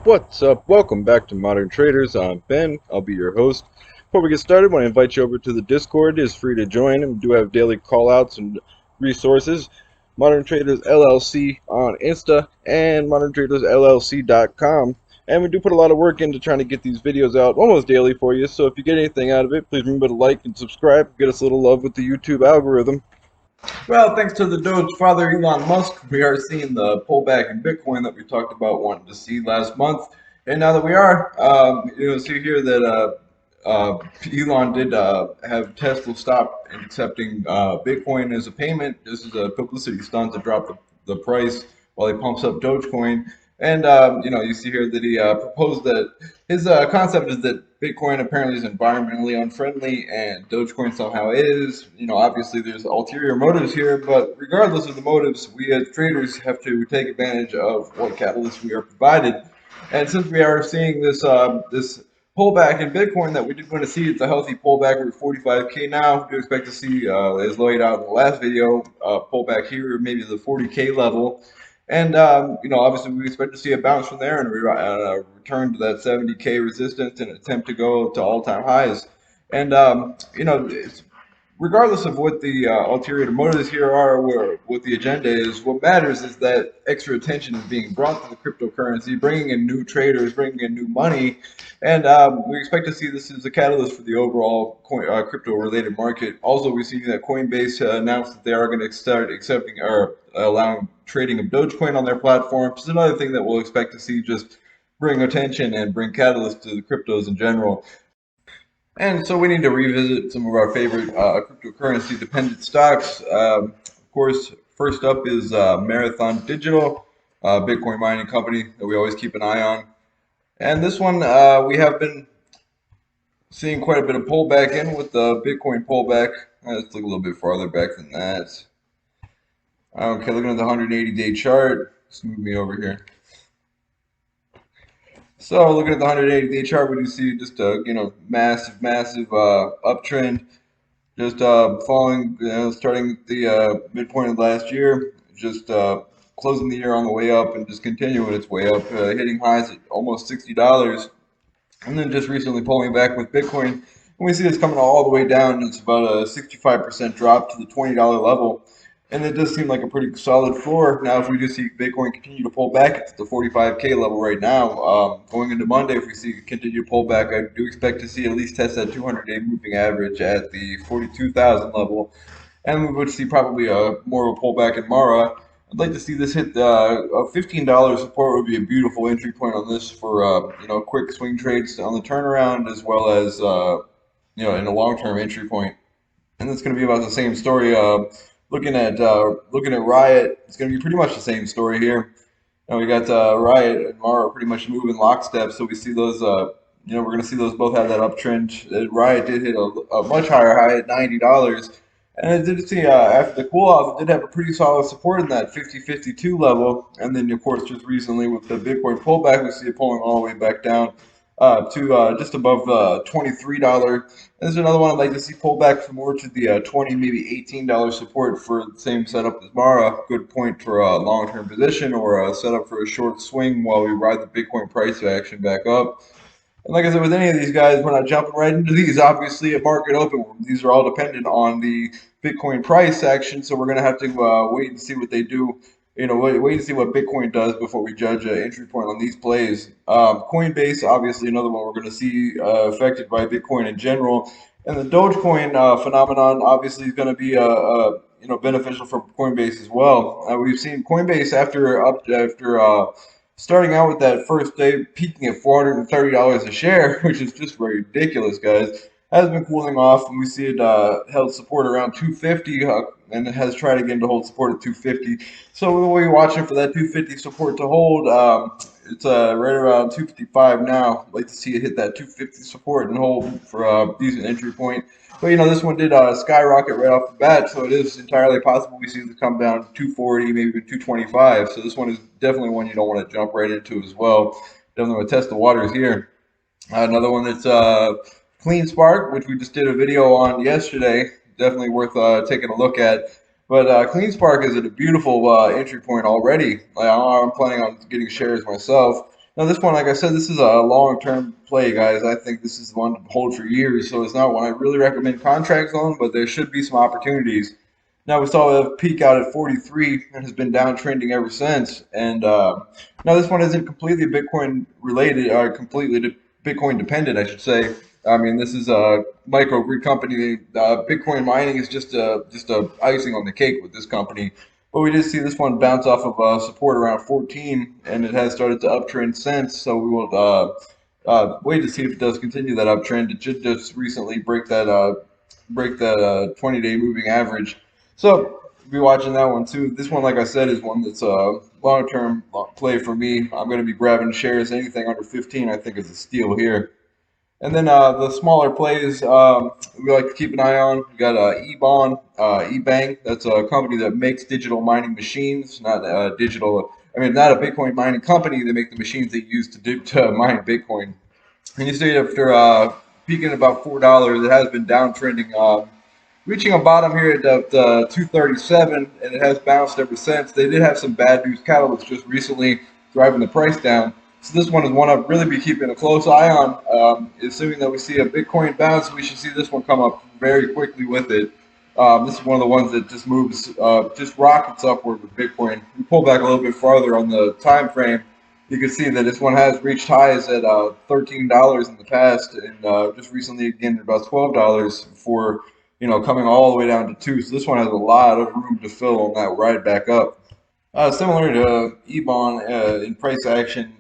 What's up? Welcome back to Modern Traders. I'm Ben. I'll be your host. Before we get started, I want to invite you over to the Discord. It is free to join, and we do have daily callouts and resources. Modern Traders LLC on Insta and ModernTradersLLC.com. And we do put a lot of work into trying to get these videos out almost daily for you. So if you get anything out of it, please remember to like and subscribe. Get us a little love with the YouTube algorithm. Well, thanks to the Doge father Elon Musk, we are seeing the pullback in Bitcoin that we talked about wanting to see last month. And now that we are, see here that Elon did have Tesla stop accepting Bitcoin as a payment. This is a publicity stunt to drop the price while he pumps up Dogecoin. And you see here that he proposed that his concept is that Bitcoin apparently is environmentally unfriendly, and Dogecoin somehow is. Obviously there's ulterior motives here, but regardless of the motives, we as traders have to take advantage of what catalysts we are provided. And since we are seeing this pullback in Bitcoin that we did want to see, it's a healthy pullback. We're 45K now. We do expect to see, as laid out in the last video, pullback here, maybe the 40K level. And obviously we expect to see a bounce from there and return to that 70K resistance and attempt to go to all-time highs. And regardless of what the ulterior motives here are, or what the agenda is, what matters is that extra attention is being brought to the cryptocurrency, bringing in new traders, bringing in new money, and we expect to see this as a catalyst for the overall crypto-related market. Also, we see that Coinbase announced that they are going to start accepting or allowing trading of Dogecoin on their platform. It's another thing that we'll expect to see just bring attention and bring catalyst to the cryptos in general. And so we need to revisit some of our favorite cryptocurrency dependent stocks. Of course, first up is Marathon Digital, Bitcoin mining company that we always keep an eye on. And this one, we have been seeing quite a bit of pullback in with the Bitcoin pullback. Let's look a little bit farther back than that. Okay, looking at the 180-day chart. Let's move me over here. So looking at the 180-day chart, we do see just a massive uptrend, just falling, starting at the midpoint of last year, just closing the year on the way up and just continuing its way up, hitting highs at almost $60, and then just recently pulling back with Bitcoin. And we see this coming all the way down. It's about a 65% drop to the $20 level. And it does seem like a pretty solid floor. Now, if we do see Bitcoin continue to pull back, it's the 45K level right now. Going into Monday, if we see continued pullback, I do expect to see at least test that 200-day moving average at the 42,000 level. And we would see probably more of a pullback in Mara. I'd like to see this hit a $15 support would be a beautiful entry point on this for quick swing trades on the turnaround, as well as in a long-term entry point. And that's going to be about the same story. Looking at Riot, it's going to be pretty much the same story here. We got Riot and Mara pretty much moving lockstep, so we see those. We're going to see those both have that uptrend. Riot did hit a much higher high at $90, and it did see after the cool off, it did have a pretty solid support in that 50-52 level. And then of course just recently with the Bitcoin pullback, we see it pulling all the way back down to just above $23. There's another one I'd like to see pull back for more to the $20, maybe $18 support for the same setup as Mara. Good point for a long-term position or a setup for a short swing while we ride the Bitcoin price action back up. And like I said, with any of these guys, we're not jumping right into these. Obviously, at market open, these are all dependent on the Bitcoin price action. So we're going to have to wait and see what they do. Wait and see what Bitcoin does before we judge an entry point on these plays. Coinbase, obviously, another one we're going to see affected by Bitcoin in general. And the Dogecoin phenomenon, obviously, is going to be beneficial for Coinbase as well. We've seen Coinbase after starting out with that first day peaking at $430 a share, which is just ridiculous, guys. Has been cooling off, and we see it held support around 250, and it has tried again to hold support at 250. So we'll be watching for that 250 support to hold. It's right around 255 now. I'd like to see it hit that 250 support and hold for a decent entry point. But this one did skyrocket right off the bat, so it is entirely possible we see it come down to 240, maybe even 225. So this one is definitely one you don't want to jump right into as well. Definitely want to test the waters here. Another one that's Clean Spark, which we just did a video on yesterday, definitely worth taking a look at. But Clean Spark is at a beautiful entry point already. I'm planning on getting shares myself. Now this one, like I said, this is a long-term play, guys. I think this is one to hold for years, so it's not one I really recommend contracts on, but there should be some opportunities. Now we saw a peak out at 43 and has been downtrending ever since. And now this one isn't completely Bitcoin related, or completely Bitcoin dependent, I should say. I mean, this is a microgrid company. Bitcoin mining is just a icing on the cake with this company. But we did see this one bounce off of support around 14, and it has started to uptrend since. So we will wait to see if it does continue that uptrend. It should just recently break that 20-day moving average. So be watching that one too. This one, like I said, is one that's a long-term play for me. I'm going to be grabbing shares. Anything under 15, I think, is a steal here. And then the smaller plays we like to keep an eye on. We got eBang. That's a company that makes digital mining machines, not digital. I mean, not a Bitcoin mining company. They make the machines they use to mine Bitcoin. And you see after peaking at about $4, it has been downtrending, reaching a bottom here at 237, and it has bounced ever since. They did have some bad news catalysts just recently driving the price down. So this one is one I'd really be keeping a close eye on. Assuming that we see a Bitcoin bounce, we should see this one come up very quickly with it. This is one of the ones that just moves, just rockets upward with Bitcoin. We pull back a little bit farther on the time frame. You can see that this one has reached highs at $13 in the past, and just recently again about $12 before coming all the way down to 2. So this one has a lot of room to fill on that ride back up. Similar to Ebon in price action,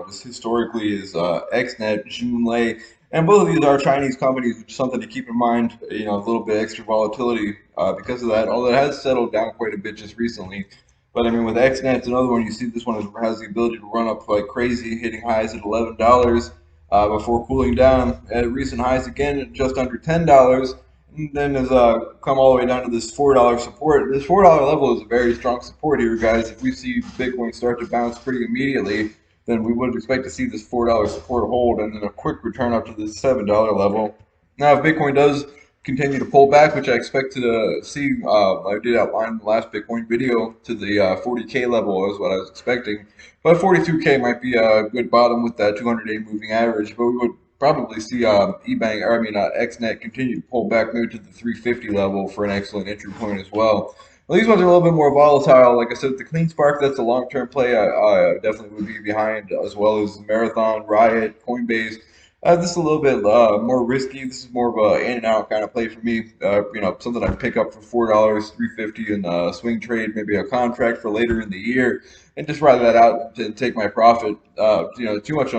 just historically is XNet, Junlei, and both of these are Chinese companies, which is something to keep in mind. A little bit extra volatility because of that, although it has settled down quite a bit just recently. But I mean, with XNet, it's another one. You see, this one has the ability to run up like crazy, hitting highs at $11 before cooling down at recent highs again at just under $10. And then has come all the way down to this $4 support. This $4 level is a very strong support here, guys. If we see Bitcoin start to bounce pretty immediately, then we would expect to see this $4 support hold and then a quick return up to this $7 level. Now, if Bitcoin does continue to pull back, which I expect to see, I did outline in the last Bitcoin video, to the 40K level is what I was expecting. But 42K might be a good bottom with that 200-day moving average. But we would probably see XNet continue to pull back maybe to the 350 level for an excellent entry point as well. Well, these ones are a little bit more volatile. Like I said, the Clean Spark, that's a long-term play. I definitely would be behind, as well as Marathon, Riot, Coinbase. This is a little bit more risky. This is more of a in and out kind of play for me. Something I pick up for $4, $3.50 in swing trade, maybe a contract for later in the year, and just ride that out and take my profit. Too much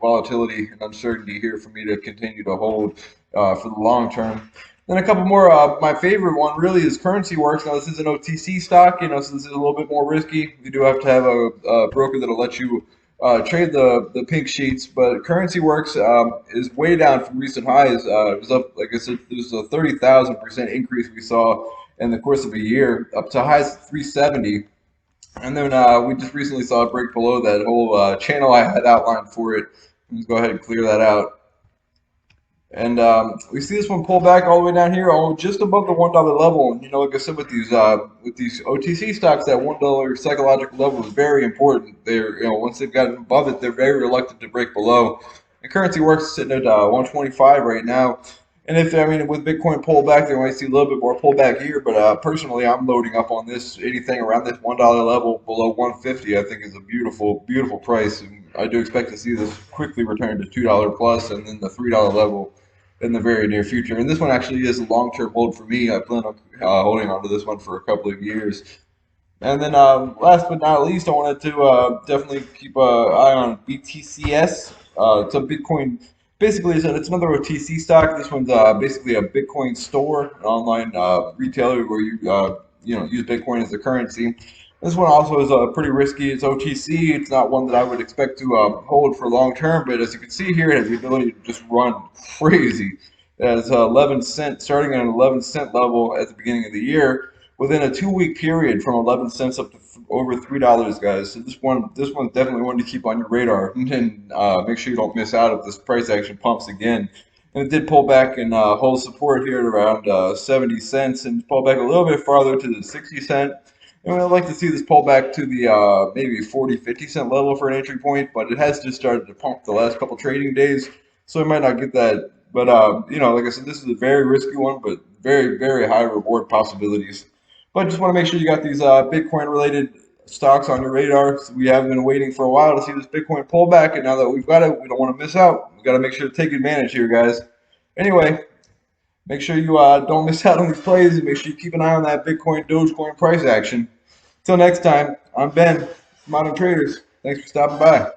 volatility and uncertainty here for me to continue to hold for the long term. Then a couple more. My favorite one really is Currency Works. Now this is an OTC stock, so this is a little bit more risky. You do have to have a broker that'll let you trade the pink sheets, but Currency Works is way down from recent highs. It was up, like I said, there's a 30,000% increase we saw in the course of a year, up to highs of 370. And then we just recently saw it break below that whole channel I had outlined for it. Let's go ahead and clear that out. And we see this one pull back all the way down here, just above the $1 level. And like I said, with these OTC stocks, that $1 psychological level is very important. They're once they've gotten above it, they're very reluctant to break below. And Currency Works is sitting at 125 right now. And with Bitcoin pullback, they might see a little bit more pullback here. But personally, I'm loading up on this. Anything around this $1 level below 150, I think, is a beautiful, beautiful price. And I do expect to see this quickly return to $2 plus, and then the $3 level in the very near future. And this one actually is a long-term hold for me. I plan on holding on to this one for a couple of years. And then last but not least, I wanted to definitely keep an eye on BTCS. It's a Bitcoin. Basically, it's another OTC stock. This one's basically a Bitcoin store, an online retailer where you use Bitcoin as a currency. This one also is pretty risky. It's OTC. It's not one that I would expect to hold for long term, but as you can see here, it has the ability to just run crazy. It has 11 cents, starting at an 11-cent level at the beginning of the year, within a 2-week period from 11 cents up to over $3, guys. So this one's definitely one to keep on your radar, and make sure you don't miss out if this price action pumps again. And it did pull back and hold support here at around 70 cents, and pull back a little bit farther to the 60 cent. And I'd like to see this pull back to the maybe 40, 50 cent level for an entry point, but it has just started to pump the last couple trading days, so I might not get that. But like I said, this is a very risky one, but very, very high reward possibilities. But just want to make sure you got these Bitcoin related stocks on your radar. So we have been waiting for a while to see this Bitcoin pullback, and now that we've got it, we don't want to miss out. We got to make sure to take advantage here, guys. Anyway, make sure you don't miss out on these plays, and make sure you keep an eye on that Bitcoin Dogecoin price action. Till next time, I'm Ben, Modern Traders. Thanks for stopping by.